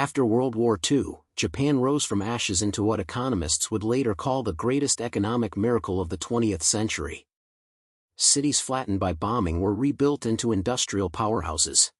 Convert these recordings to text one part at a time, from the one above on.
After World War II, Japan rose from ashes into what economists would later call the greatest economic miracle of the 20th century. Cities flattened by bombing were rebuilt into industrial powerhouses.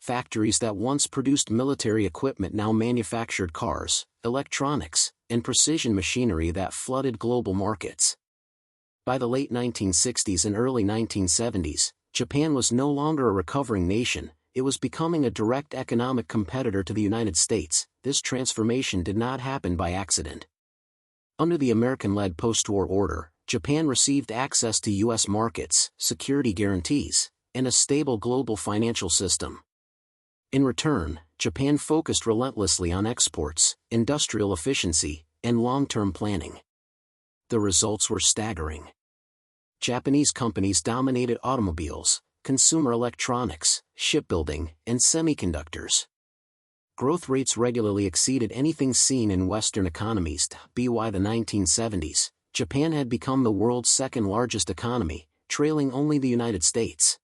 Factories that once produced military equipment now manufactured cars, electronics, and precision machinery that flooded global markets. By the late 1960s and early 1970s, Japan was no longer a recovering nation, it was becoming a direct economic competitor to the United States. This transformation did not happen by accident. Under the American-led post-war order, Japan received access to U.S. markets, security guarantees, and a stable global financial system. In return, Japan focused relentlessly on exports, industrial efficiency, and long-term planning. The results were staggering. Japanese companies dominated automobiles, consumer electronics, shipbuilding, and semiconductors. Growth rates regularly exceeded anything seen in Western economies. By the 1970s, Japan had become the world's second-largest economy, trailing only the United States.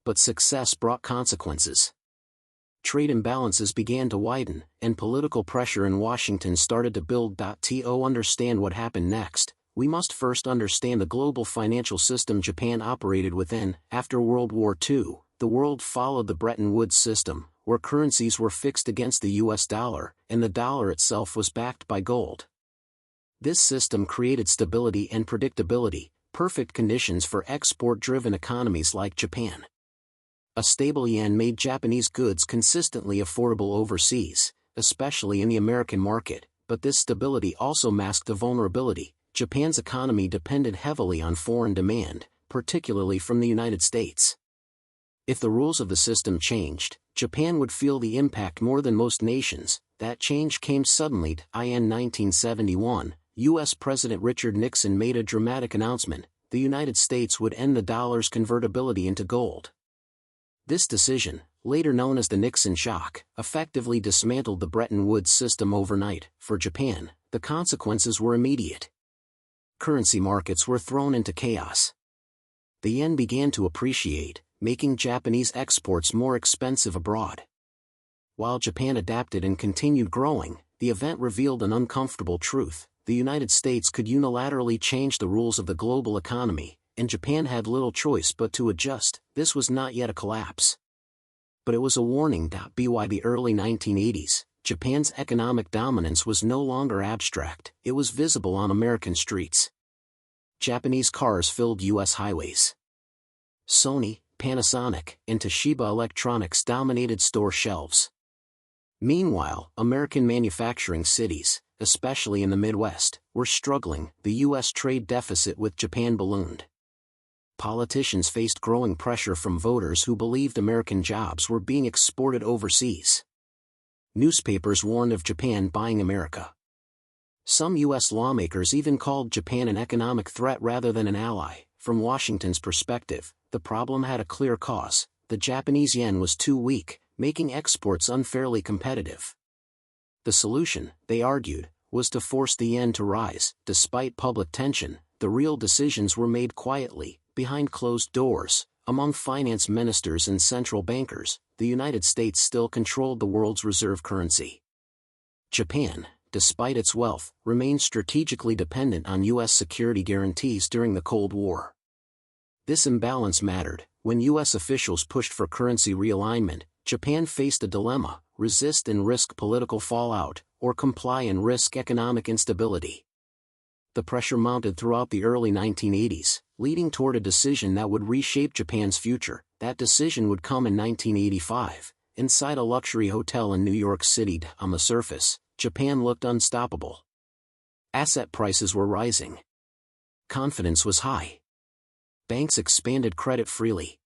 But success brought consequences. Trade imbalances began to widen, and political pressure in Washington started to build. To understand what happened next, we must first understand the global financial system Japan operated within. After World War II, the world followed the Bretton Woods system, where currencies were fixed against the US dollar, and the dollar itself was backed by gold. This system created stability and predictability, perfect conditions for export-driven economies like Japan. A stable yen made Japanese goods consistently affordable overseas, especially in the American market, but this stability also masked a vulnerability. Japan's economy depended heavily on foreign demand, particularly from the United States. If the rules of the system changed, Japan would feel the impact more than most nations. That change came suddenly. In 1971, U.S. President Richard Nixon made a dramatic announcement: the United States would end the dollar's convertibility into gold. This decision, later known as the Nixon shock, effectively dismantled the Bretton Woods system overnight. For Japan, the consequences were immediate. Currency markets were thrown into chaos. The yen began to appreciate, making Japanese exports more expensive abroad. While Japan adapted and continued growing, the event revealed an uncomfortable truth: the United States could unilaterally change the rules of the global economy, and Japan had little choice but to adjust. This was not yet a collapse. But it was a warning. By the early 1980s, Japan's economic dominance was no longer abstract, it was visible on American streets. Japanese cars filled U.S. highways. Sony, Panasonic, and Toshiba Electronics dominated store shelves. Meanwhile, American manufacturing cities, especially in the Midwest, were struggling. The U.S. trade deficit with Japan ballooned. Politicians faced growing pressure from voters who believed American jobs were being exported overseas. Newspapers warned of Japan buying America. Some U.S. lawmakers even called Japan an economic threat rather than an ally. From Washington's perspective, the problem had a clear cause: the Japanese yen was too weak, making exports unfairly competitive. The solution, they argued, was to force the yen to rise. Despite public tension, the real decisions were made quietly, behind closed doors, among finance ministers and central bankers. The United States still controlled the world's reserve currency. Japan, despite its wealth, remained strategically dependent on U.S. security guarantees during the Cold War. This imbalance mattered. When U.S. officials pushed for currency realignment, Japan faced a dilemma: resist and risk political fallout, or comply and risk economic instability. The pressure mounted throughout the early 1980s, leading toward a decision that would reshape Japan's future. That decision would come in 1985, inside a luxury hotel in New York City. On the surface, Japan looked unstoppable. Asset prices were rising. Confidence was high. Banks expanded credit freely.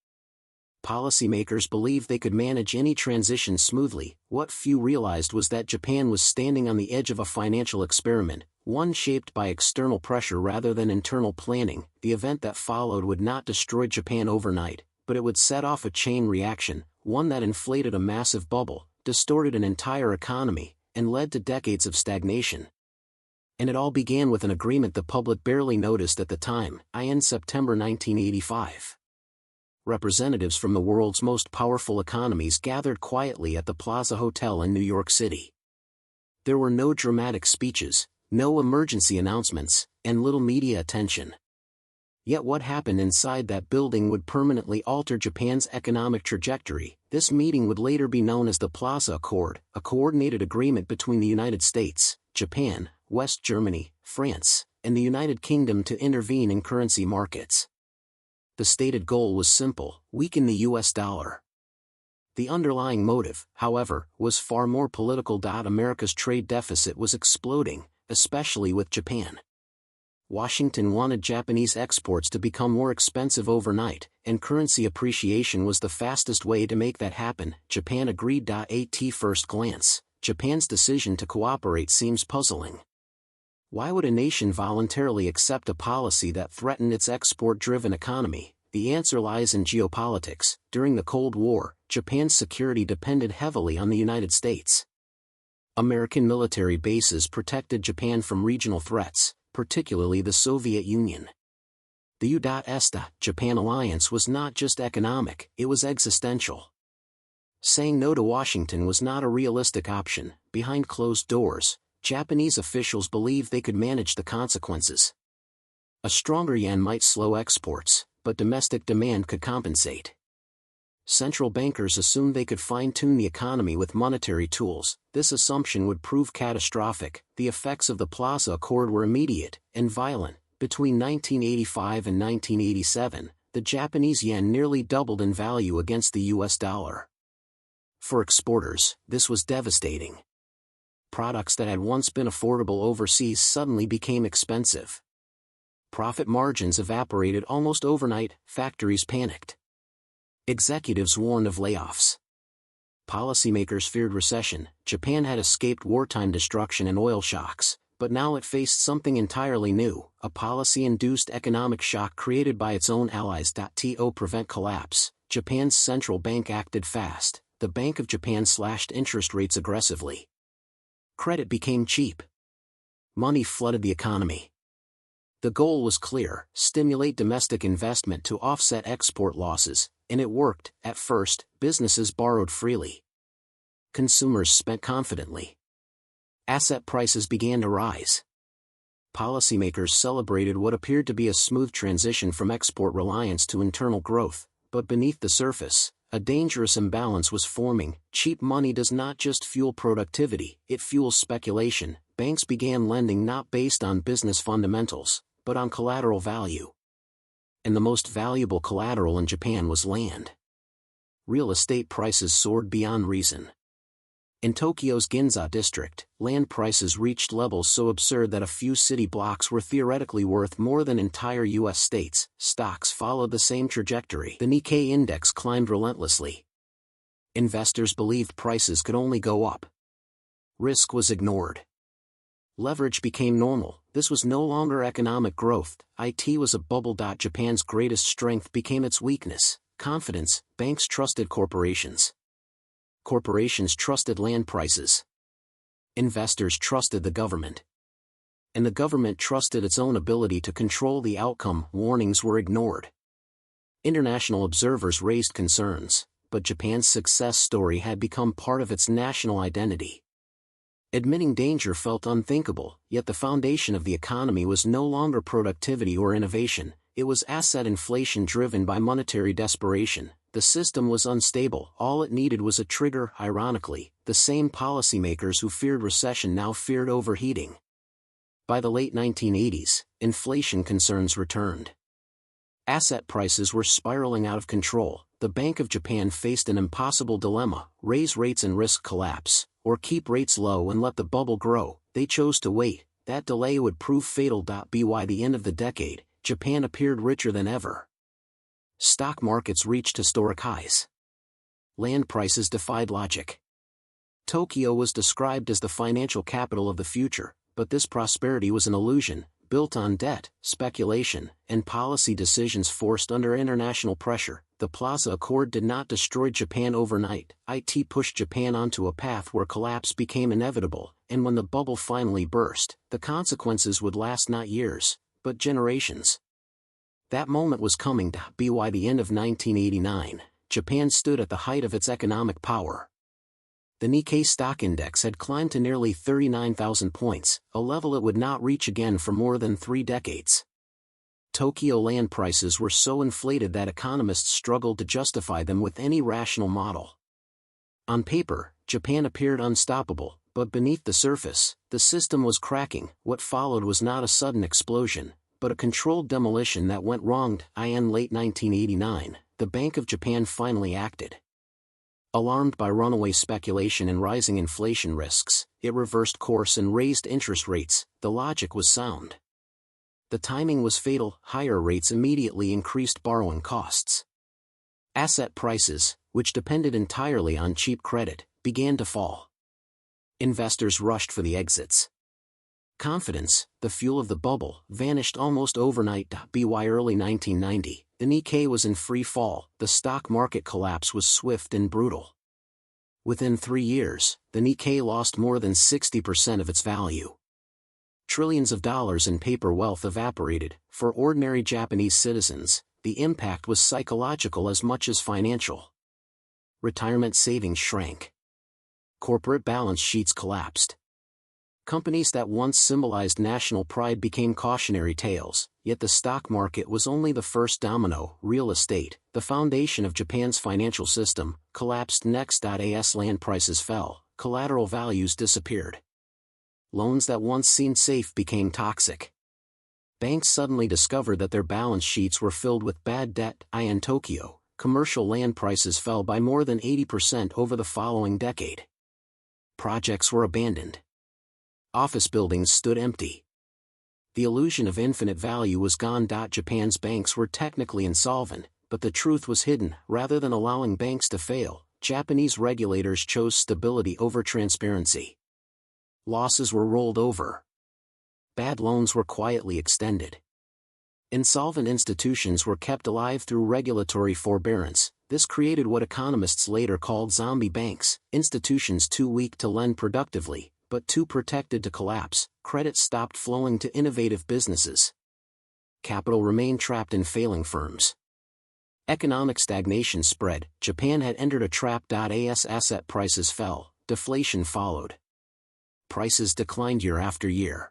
Policymakers believed they could manage any transition smoothly. What few realized was that Japan was standing on the edge of a financial experiment, one shaped by external pressure rather than internal planning. The event that followed would not destroy Japan overnight, but it would set off a chain reaction, one that inflated a massive bubble, distorted an entire economy, and led to decades of stagnation. And it all began with an agreement the public barely noticed at the time. In September 1985. Representatives from the world's most powerful economies gathered quietly at the Plaza Hotel in New York City. There were no dramatic speeches, no emergency announcements, and little media attention. Yet what happened inside that building would permanently alter Japan's economic trajectory. This meeting would later be known as the Plaza Accord, a coordinated agreement between the United States, Japan, West Germany, France, and the United Kingdom to intervene in currency markets. The stated goal was simple: weaken the US dollar. The underlying motive, however, was far more political. America's trade deficit was exploding, especially with Japan. Washington wanted Japanese exports to become more expensive overnight, and currency appreciation was the fastest way to make that happen. Japan agreed. At first glance, Japan's decision to cooperate seems puzzling. Why would a nation voluntarily accept a policy that threatened its export-driven economy? The answer lies in geopolitics. During the Cold War, Japan's security depended heavily on the United States. American military bases protected Japan from regional threats, particularly the Soviet Union. The U.S.-Japan alliance was not just economic, it was existential. Saying no to Washington was not a realistic option. Behind closed doors, Japanese officials believed they could manage the consequences. A stronger yen might slow exports, but domestic demand could compensate. Central bankers assumed they could fine-tune the economy with monetary tools. This assumption would prove catastrophic. The effects of the Plaza Accord were immediate and violent. Between 1985 and 1987, the Japanese yen nearly doubled in value against the US dollar. For exporters, this was devastating. Products that had once been affordable overseas suddenly became expensive. Profit margins evaporated almost overnight. Factories panicked. Executives warned of layoffs. Policymakers feared recession. Japan had escaped wartime destruction and oil shocks, but now it faced something entirely new, a policy-induced economic shock created by its own allies. To prevent collapse, Japan's central bank acted fast. The Bank of Japan slashed interest rates aggressively. Credit became cheap. Money flooded the economy. The goal was clear: stimulate domestic investment to offset export losses, and it worked. At first, businesses borrowed freely. Consumers spent confidently. Asset prices began to rise. Policymakers celebrated what appeared to be a smooth transition from export reliance to internal growth, but beneath the surface, a dangerous imbalance was forming. Cheap money does not just fuel productivity, it fuels speculation. Banks began lending not based on business fundamentals, but on collateral value. And the most valuable collateral in Japan was land. Real estate prices soared beyond reason. In Tokyo's Ginza district, land prices reached levels so absurd that a few city blocks were theoretically worth more than entire U.S. states. Stocks followed the same trajectory. The Nikkei index climbed relentlessly. Investors believed prices could only go up. Risk was ignored. Leverage became normal. This was no longer economic growth. It was a bubble. Japan's greatest strength became its weakness: confidence. Banks trusted corporations. Corporations trusted land prices. Investors trusted the government. And the government trusted its own ability to control the outcome. Warnings were ignored. International observers raised concerns, but Japan's success story had become part of its national identity. Admitting danger felt unthinkable, yet the foundation of the economy was no longer productivity or innovation, it was asset inflation driven by monetary desperation. The system was unstable. All it needed was a trigger. Ironically, the same policymakers who feared recession now feared overheating. By the late 1980s, inflation concerns returned. Asset prices were spiraling out of control. The Bank of Japan faced an impossible dilemma: raise rates and risk collapse, or keep rates low and let the bubble grow. They chose to wait. That delay would prove fatal. By the end of the decade, Japan appeared richer than ever. Stock markets reached historic highs. Land prices defied logic. Tokyo was described as the financial capital of the future, but this prosperity was an illusion, built on debt, speculation, and policy decisions forced under international pressure. The Plaza Accord did not destroy Japan overnight. It pushed Japan onto a path where collapse became inevitable, and when the bubble finally burst, the consequences would last not years, but generations. That moment was coming. By the end of 1989, Japan stood at the height of its economic power. The Nikkei stock index had climbed to nearly 39,000 points, a level it would not reach again for more than 3 decades. Tokyo land prices were so inflated that economists struggled to justify them with any rational model. On paper, Japan appeared unstoppable, but beneath the surface, the system was cracking. What followed was not a sudden explosion, but a controlled demolition that went wrong. In late 1989, the Bank of Japan finally acted. Alarmed by runaway speculation and rising inflation risks, it reversed course and raised interest rates. The logic was sound. The timing was fatal. Higher rates immediately increased borrowing costs. Asset prices, which depended entirely on cheap credit, began to fall. Investors rushed for the exits. Confidence, the fuel of the bubble, vanished almost overnight. By early 1990, the Nikkei was in free fall. The stock market collapse was swift and brutal. Within 3 years, the Nikkei lost more than 60% of its value. Trillions of dollars in paper wealth evaporated. For ordinary Japanese citizens, the impact was psychological as much as financial. Retirement savings shrank. Corporate balance sheets collapsed. Companies that once symbolized national pride became cautionary tales, yet the stock market was only the first domino. Real estate, the foundation of Japan's financial system, collapsed next. As land prices fell, collateral values disappeared. Loans that once seemed safe became toxic. Banks suddenly discovered that their balance sheets were filled with bad debt. In Tokyo, commercial land prices fell by more than 80% over the following decade. Projects were abandoned. Office buildings stood empty. The illusion of infinite value was gone. Japan's banks were technically insolvent, but the truth was hidden. Rather than allowing banks to fail, Japanese regulators chose stability over transparency. Losses were rolled over. Bad loans were quietly extended. Insolvent institutions were kept alive through regulatory forbearance. This created what economists later called zombie banks, institutions too weak to lend productively, but too protected to collapse. Credit stopped flowing to innovative businesses. Capital remained trapped in failing firms. Economic stagnation spread. Japan had entered a trap. As asset prices fell, deflation followed. Prices declined year after year.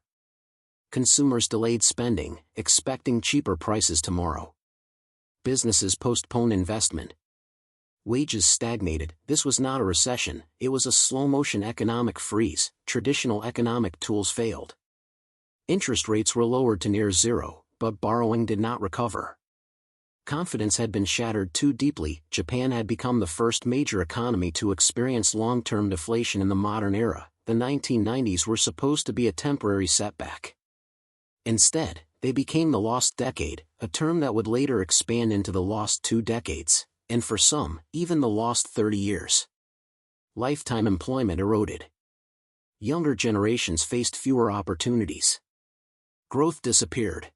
Consumers delayed spending, expecting cheaper prices tomorrow. Businesses postponed investment. Wages stagnated. This was not a recession, it was a slow-motion economic freeze. Traditional economic tools failed. Interest rates were lowered to near zero, but borrowing did not recover. Confidence had been shattered too deeply. Japan had become the first major economy to experience long-term deflation in the modern era. The 1990s were supposed to be a temporary setback. Instead, they became the lost decade, a term that would later expand into the lost 2 decades, and for some, even the lost 30 years. Lifetime employment eroded. Younger generations faced fewer opportunities. Growth disappeared.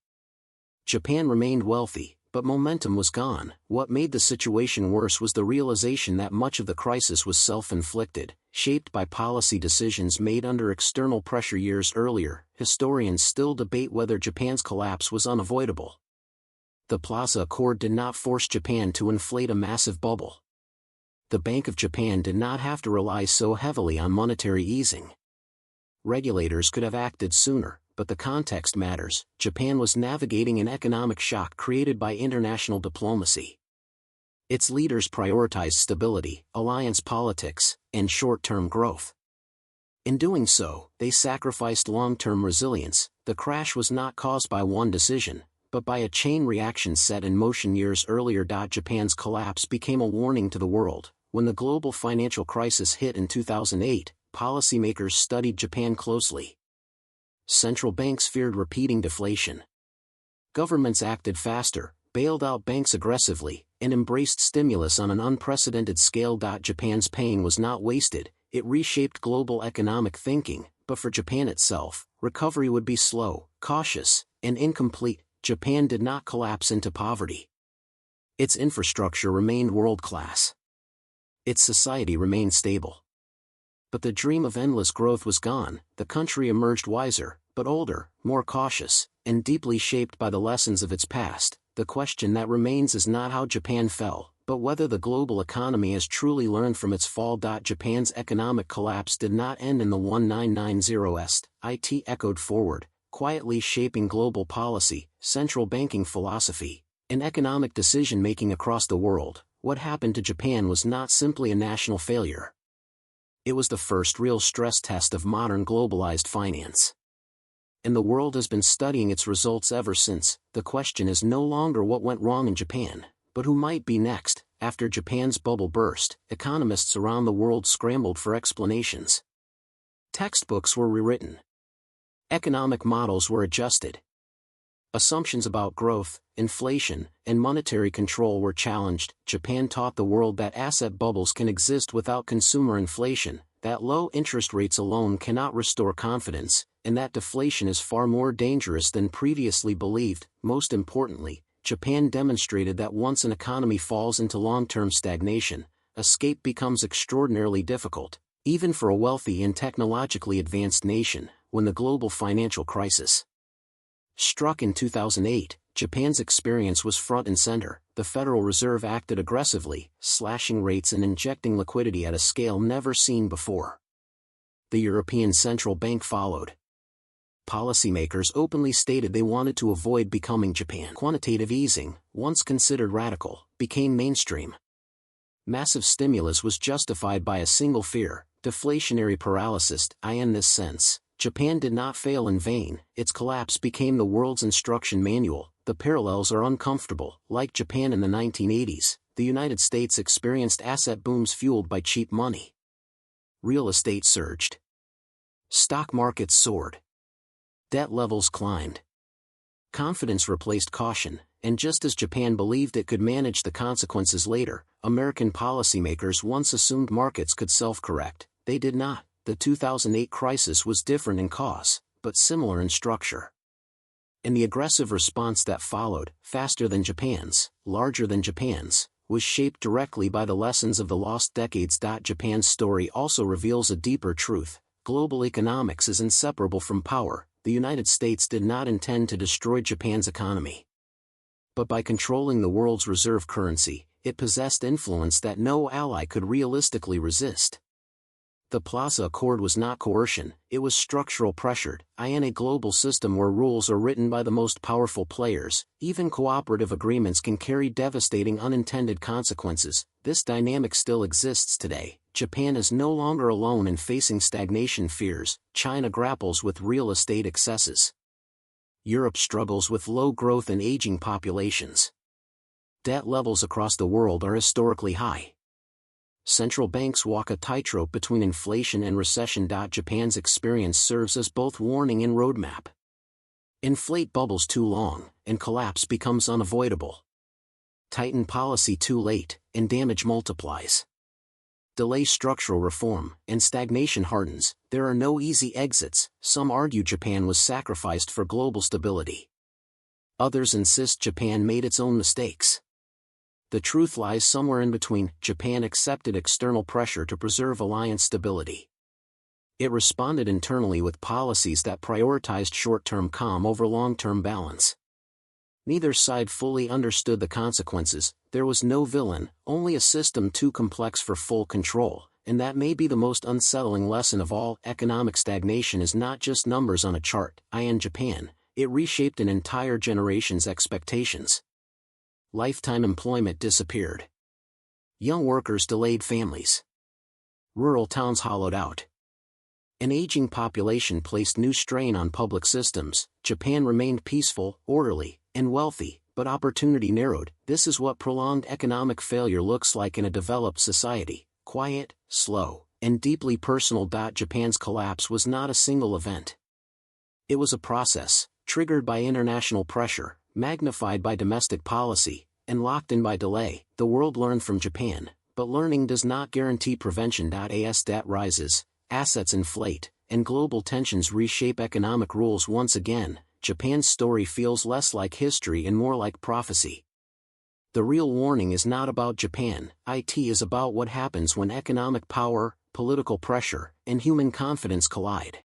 Japan remained wealthy, but momentum was gone. What made the situation worse was the realization that much of the crisis was self-inflicted, shaped by policy decisions made under external pressure years earlier. Historians still debate whether Japan's collapse was unavoidable. The Plaza Accord did not force Japan to inflate a massive bubble. The Bank of Japan did not have to rely so heavily on monetary easing. Regulators could have acted sooner, but the context matters. Japan was navigating an economic shock created by international diplomacy. Its leaders prioritized stability, alliance politics, and short-term growth. In doing so, they sacrificed long-term resilience. The crash was not caused by one decision, but by a chain reaction set in motion years earlier. Japan's collapse became a warning to the world. When the global financial crisis hit in 2008, policymakers studied Japan closely. Central banks feared repeating deflation. Governments acted faster, bailed out banks aggressively, and embraced stimulus on an unprecedented scale. Japan's pain was not wasted, it reshaped global economic thinking, but for Japan itself, recovery would be slow, cautious, and incomplete. Japan did not collapse into poverty. Its infrastructure remained world-class. Its society remained stable. But the dream of endless growth was gone. The country emerged wiser, but older, more cautious, and deeply shaped by the lessons of its past. the question that remains is not how Japan fell, but whether the global economy has truly learned from its fall. Japan's economic collapse did not end in the 1990s, it echoed forward, quietly shaping global policy, central banking philosophy, and economic decision-making across the world. What happened to Japan was not simply a national failure. It was the first real stress test of modern globalized finance. And the world has been studying its results ever since. The question is no longer what went wrong in Japan, but who might be next. After Japan's bubble burst, economists around the world scrambled for explanations. Textbooks were rewritten. Economic models were adjusted. Assumptions about growth, inflation, and monetary control were challenged. Japan taught the world that asset bubbles can exist without consumer inflation, that low interest rates alone cannot restore confidence, and that deflation is far more dangerous than previously believed. Most importantly, Japan demonstrated that once an economy falls into long-term stagnation, escape becomes extraordinarily difficult, even for a wealthy and technologically advanced nation. When the global financial crisis struck in 2008, Japan's experience was front and center. The Federal Reserve acted aggressively, slashing rates and injecting liquidity at a scale never seen before. The European Central Bank followed. Policymakers openly stated they wanted to avoid becoming Japan. Quantitative easing, once considered radical, became mainstream. Massive stimulus was justified by a single fear: deflationary paralysis. In this sense, Japan did not fail in vain. Its collapse became the world's instruction manual. The parallels are uncomfortable. Like Japan in the 1980s, the United States experienced asset booms fueled by cheap money. Real estate surged. Stock markets soared. Debt levels climbed. Confidence replaced caution, and just as Japan believed it could manage the consequences later, American policymakers once assumed markets could self-correct. They did not. The 2008 crisis was different in cause, but similar in structure. And the aggressive response that followed, faster than Japan's, larger than Japan's, was shaped directly by the lessons of the lost decades. Japan's story also reveals a deeper truth: global economics is inseparable from power. The United States did not intend to destroy Japan's economy. But by controlling the world's reserve currency, it possessed influence that no ally could realistically resist. The Plaza Accord was not coercion, it was structural pressure. In a global system where rules are written by the most powerful players, even cooperative agreements can carry devastating unintended consequences. This dynamic still exists today. Japan is no longer alone in facing stagnation fears. China grapples with real estate excesses. Europe struggles with low growth and aging populations. Debt levels across the world are historically high. Central banks walk a tightrope between inflation and recession. Japan's experience serves as both warning and roadmap. Inflate bubbles too long, and collapse becomes unavoidable. Tighten policy too late, and damage multiplies. Delay structural reform, and stagnation hardens. There are no easy exits. Some argue Japan was sacrificed for global stability. Others insist Japan made its own mistakes. The truth lies somewhere in between. Japan accepted external pressure to preserve alliance stability. It responded internally with policies that prioritized short-term calm over long-term balance. Neither side fully understood the consequences. There was no villain, only a system too complex for full control, and that may be the most unsettling lesson of all. Economic stagnation is not just numbers on a chart. In Japan, it reshaped an entire generation's expectations. Lifetime employment disappeared. Young workers delayed families. Rural towns hollowed out. An aging population placed new strain on public systems. Japan remained peaceful, orderly, and wealthy, but opportunity narrowed. This is what prolonged economic failure looks like in a developed society: quiet, slow, and deeply personal. Japan's collapse was not a single event. It was a process, triggered by international pressure, magnified by domestic policy, and locked in by delay. The world learned from Japan, but learning does not guarantee prevention. As debt rises, assets inflate, and global tensions reshape economic rules once again, Japan's story feels less like history and more like prophecy. The real warning is not about Japan. It is about what happens when economic power, political pressure, and human confidence collide.